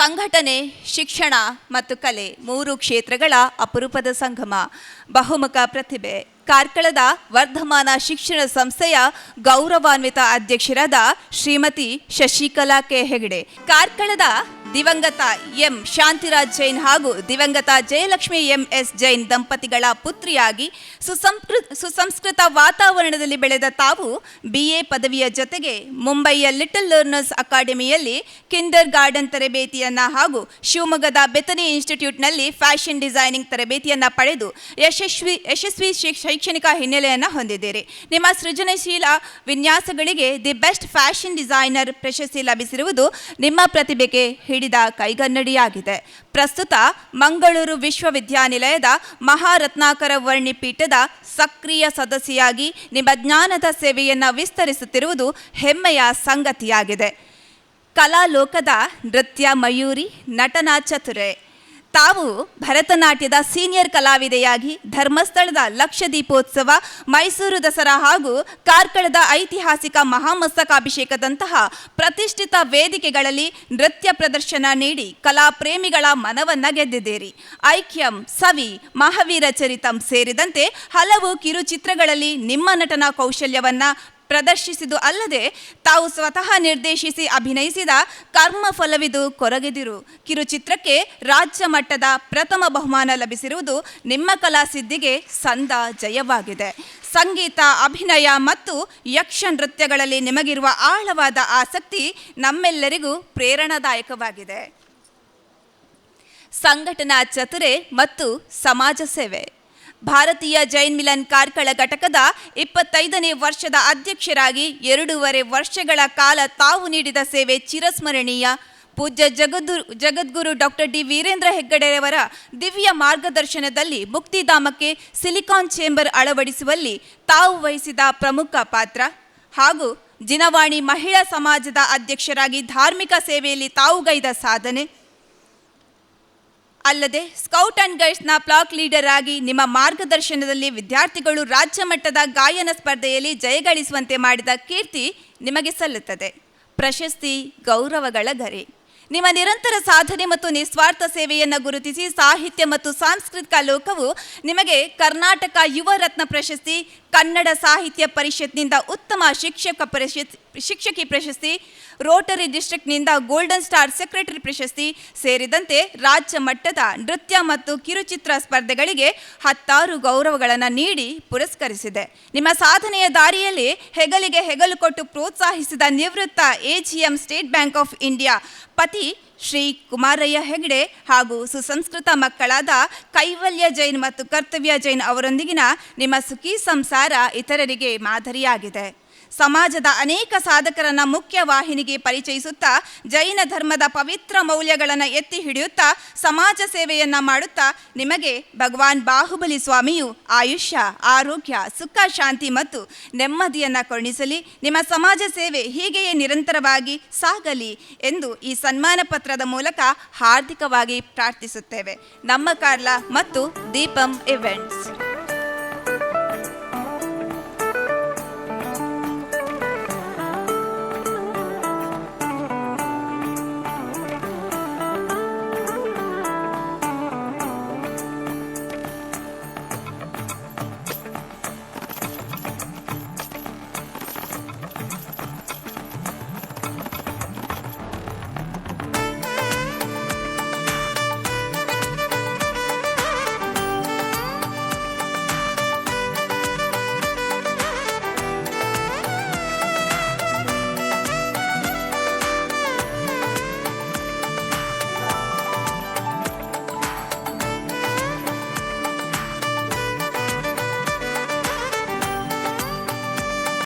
ಸಂಘಟನೆ, ಶಿಕ್ಷಣ ಮತ್ತು ಕಲೆ ಮೂರು ಕ್ಷೇತ್ರಗಳ ಅಪರೂಪದ ಸಂಗಮ. ಬಹುಮುಖ ಪ್ರತಿಭೆ. ಕಾರ್ಕಳದ ವರ್ಧಮಾನ ಶಿಕ್ಷಣ ಸಂಸ್ಥೆಯ ಗೌರವಾನ್ವಿತ ಅಧ್ಯಕ್ಷರಾದ ಶ್ರೀಮತಿ ಶಶಿಕಲಾ ಕೆ ಹೆಗಡೆ, ಕಾರ್ಕಳದ ದಿವಂಗತ ಎಂ ಶಾಂತಿರಾಜ್ ಜೈನ್ ಹಾಗೂ ದಿವಂಗತ ಜಯಲಕ್ಷ್ಮಿ ಎಸ್ ಜೈನ್ ದಂಪತಿಗಳ ಪುತ್ರಿಯಾಗಿ ಸುಸಂಸ್ಕೃತ ವಾತಾವರಣದಲ್ಲಿ ಬೆಳೆದ ತಾವು BA ಪದವಿಯ ಜೊತೆಗೆ ಮುಂಬಯಿಯ ಲಿಟಲ್ ಲರ್ನರ್ಸ್ ಅಕಾಡೆಮಿಯಲ್ಲಿ ಕಿಂಡರ್ ಗಾರ್ಡನ್ ತರಬೇತಿಯನ್ನು ಹಾಗೂ ಶಿವಮೊಗ್ಗದ ಬೆಥನಿ ಇನ್ಸ್ಟಿಟ್ಯೂಟ್ನಲ್ಲಿ ಫ್ಯಾಷನ್ ಡಿಸೈನಿಂಗ್ ತರಬೇತಿಯನ್ನು ಪಡೆದು ಯಶಸ್ವಿ ಶೈಕ್ಷಣಿಕ ಹಿನ್ನೆಲೆಯನ್ನು ಹೊಂದಿದ್ದೀರಿ. ನಿಮ್ಮ ಸೃಜನಶೀಲ ವಿನ್ಯಾಸಗಳಿಗೆ ದಿ ಬೆಸ್ಟ್ ಫ್ಯಾಷನ್ ಡಿಸೈನರ್ ಪ್ರಶಸ್ತಿ ಲಭಿಸಿರುವುದು ನಿಮ್ಮ ಪ್ರತಿಭೆಗೆ ಹಿಡಿದ ಕೈಗನ್ನಡಿಯಾಗಿದೆ. ಪ್ರಸ್ತುತ ಮಂಗಳೂರು ವಿಶ್ವವಿದ್ಯಾನಿಲಯದ ಮಹಾರತ್ನಾಕರ ವರ್ಣಿ ಪೀಠದ ಸಕ್ರಿಯ ಸದಸ್ಯೆಯಾಗಿ ನಿಮ್ಮ ಜ್ಞಾನದ ಸೇವೆಯನ್ನು ವಿಸ್ತರಿಸುತ್ತಿರುವುದು ಹೆಮ್ಮೆಯ ಸಂಗತಿಯಾಗಿದೆ. ಕಲಾಲೋಕದ ನೃತ್ಯ ಮಯೂರಿ, ನಟನಾ ಚತುರೆ. ತಾವು ಭರತನಾಟ್ಯದ ಸೀನಿಯರ್ ಕಲಾವಿದೆಯಾಗಿ ಧರ್ಮಸ್ಥಳದ ಲಕ್ಷದೀಪೋತ್ಸವ, ಮೈಸೂರು ದಸರಾ ಹಾಗೂ ಕಾರ್ಕಳದ ಐತಿಹಾಸಿಕ ಮಹಾಮಸ್ತಕಾಭಿಷೇಕದಂತಹ ಪ್ರತಿಷ್ಠಿತ ವೇದಿಕೆಗಳಲ್ಲಿ ನೃತ್ಯ ಪ್ರದರ್ಶನ ನೀಡಿ ಕಲಾಪ್ರೇಮಿಗಳ ಮನವನ್ನು ಗೆದ್ದಿದ್ದೀರಿ. ಐಕ್ಯಂ, ಸವಿ, ಮಹಾವೀರ ಚರಿತಂ ಸೇರಿದಂತೆ ಹಲವು ಕಿರುಚಿತ್ರಗಳಲ್ಲಿ ನಿಮ್ಮ ನಟನಾ ಕೌಶಲ್ಯವನ್ನು ಪ್ರದರ್ಶಿಸಿದು ಅಲ್ಲದೆ ತಾವು ಸ್ವತಃ ನಿರ್ದೇಶಿಸಿ ಅಭಿನಯಿಸಿದ ಕರ್ಮಫಲವಿದು ಕೊರಗೆದಿರು ಕಿರುಚಿತ್ರಕ್ಕೆ ರಾಜ್ಯ ಮಟ್ಟದ ಪ್ರಥಮ ಬಹುಮಾನ ಲಭಿಸಿರುವುದು ನಿಮ್ಮ ಕಲಾಸಿದ್ಧಿಗೆ ಸಂದ ಜಯವಾಗಿದೆ. ಸಂಗೀತ, ಅಭಿನಯ ಮತ್ತು ಯಕ್ಷ ನೃತ್ಯಗಳಲ್ಲಿ ನಿಮಗಿರುವ ಆಳವಾದ ಆಸಕ್ತಿ ನಮ್ಮೆಲ್ಲರಿಗೂ ಪ್ರೇರಣಾದಾಯಕವಾಗಿದೆ. ಸಂಘಟನಾ ಚತುರೆ ಮತ್ತು ಸಮಾಜ ಸೇವೆ. ಭಾರತೀಯ ಜೈನ್ ಮಿಲನ್ ಕಾರ್ಕಳ ಘಟಕದ 25ನೇ ವರ್ಷದ ಅಧ್ಯಕ್ಷರಾಗಿ 2.5 ವರ್ಷಗಳ ಕಾಲ ತಾವು ನೀಡಿದ ಸೇವೆ ಚಿರಸ್ಮರಣೀಯ. ಪೂಜ್ಯ ಜಗದ್ಗುರು ಡಾಕ್ಟರ್ ಡಿ ವೀರೇಂದ್ರ ಹೆಗ್ಗಡೆಯವರ ದಿವ್ಯ ಮಾರ್ಗದರ್ಶನದಲ್ಲಿ ಮುಕ್ತಿಧಾಮಕ್ಕೆ ಸಿಲಿಕಾನ್ ಚೇಂಬರ್ ಅಳವಡಿಸುವಲ್ಲಿ ತಾವು ವಹಿಸಿದ ಪ್ರಮುಖ ಪಾತ್ರ ಹಾಗೂ ಜಿನವಾಣಿ ಮಹಿಳಾ ಸಮಾಜದ ಅಧ್ಯಕ್ಷರಾಗಿ ಧಾರ್ಮಿಕ ಸೇವೆಯಲ್ಲಿ ತಾವು ಗೈದ ಸಾಧನೆ ಅಲ್ಲದೆ ಸ್ಕೌಟ್ ಅಂಡ್ ಗೈಡ್ಸ್ನ ಬ್ಲಾಕ್ ಲೀಡರ್ ಆಗಿ ನಿಮ್ಮ ಮಾರ್ಗದರ್ಶನದಲ್ಲಿ ವಿದ್ಯಾರ್ಥಿಗಳು ರಾಜ್ಯ ಮಟ್ಟದ ಗಾಯನ ಸ್ಪರ್ಧೆಯಲ್ಲಿ ಜಯಗಳಿಸುವಂತೆ ಮಾಡಿದ ಕೀರ್ತಿ ನಿಮಗೆ ಸಲ್ಲುತ್ತದೆ. ಪ್ರಶಸ್ತಿ, ಗೌರವಗಳ ಗರಿ. ನಿಮ್ಮ ನಿರಂತರ ಸಾಧನೆ ಮತ್ತು ನಿಸ್ವಾರ್ಥ ಸೇವೆಯನ್ನು ಗುರುತಿಸಿ ಸಾಹಿತ್ಯ ಮತ್ತು ಸಾಂಸ್ಕೃತಿಕ ಲೋಕವು ನಿಮಗೆ ಕರ್ನಾಟಕ ಯುವ ರತ್ನ ಪ್ರಶಸ್ತಿ, ಕನ್ನಡ ಸಾಹಿತ್ಯ ಪರಿಷತ್ನಿಂದ ಉತ್ತಮ ಶಿಕ್ಷಕಿ ಪ್ರಶಸ್ತಿ, ರೋಟರಿ ಡಿಸ್ಟ್ರಿಕ್ಟ್ನಿಂದ ಗೋಲ್ಡನ್ ಸ್ಟಾರ್ ಸೆಕ್ರೆಟರಿ ಪ್ರಶಸ್ತಿ ಸೇರಿದಂತೆ ರಾಜ್ಯ ಮಟ್ಟದ ನೃತ್ಯ ಮತ್ತು ಕಿರುಚಿತ್ರ ಸ್ಪರ್ಧೆಗಳಿಗೆ 10 ಗೌರವಗಳನ್ನು ನೀಡಿ ಪುರಸ್ಕರಿಸಿದೆ. ನಿಮ್ಮ ಸಾಧನೆಯ ದಾರಿಯಲ್ಲಿ ಹೆಗಲಿಗೆ ಹೆಗಲು ಕೊಟ್ಟು ಪ್ರೋತ್ಸಾಹಿಸಿದ ನಿವೃತ್ತ AGM state bank of India ಪತಿ ಶ್ರೀ ಕುಮಾರಯ್ಯ ಹೆಗಡೆ ಹಾಗೂ ಸುಸಂಸ್ಕೃತ ಮಕ್ಕಳಾದ ಕೈವಲ್ಯ ಜೈನ್ ಮತ್ತು ಕರ್ತವ್ಯ ಜೈನ್ ಅವರೊಂದಿಗಿನ ನಿಮ್ಮ ಸುಖಿ ಸಂಸಾರ ಇತರರಿಗೆ ಮಾದರಿಯಾಗಿದೆ. ಸಮಾಜದ ಅನೇಕ ಸಾಧಕರನ್ನು ಮುಖ್ಯ ವಾಹಿನಿಗೆ ಪರಿಚಯಿಸುತ್ತಾ ಜೈನ ಧರ್ಮದ ಪವಿತ್ರ ಮೌಲ್ಯಗಳನ್ನು ಎತ್ತಿ ಹಿಡಿಯುತ್ತಾ ಸಮಾಜ ಸೇವೆಯನ್ನು ಮಾಡುತ್ತಾ ನಿಮಗೆ ಭಗವಾನ್ ಬಾಹುಬಲಿ ಸ್ವಾಮಿಯು ಆಯುಷ್ಯ, ಆರೋಗ್ಯ, ಸುಖ, ಶಾಂತಿ ಮತ್ತು ನೆಮ್ಮದಿಯನ್ನು ಕರುಣಿಸಲಿ. ನಿಮ್ಮ ಸಮಾಜ ಸೇವೆ ಹೀಗೆಯೇ ನಿರಂತರವಾಗಿ ಸಾಗಲಿ ಎಂದು ಈ ಸನ್ಮಾನ ಪತ್ರದ ಮೂಲಕ ಹಾರ್ದಿಕವಾಗಿ ಪ್ರಾರ್ಥಿಸುತ್ತೇವೆ. ನಮ್ಮ ಕಾರ್ಲಾ ಮತ್ತು ದೀಪಂ ಇವೆಂಟ್ಸ್.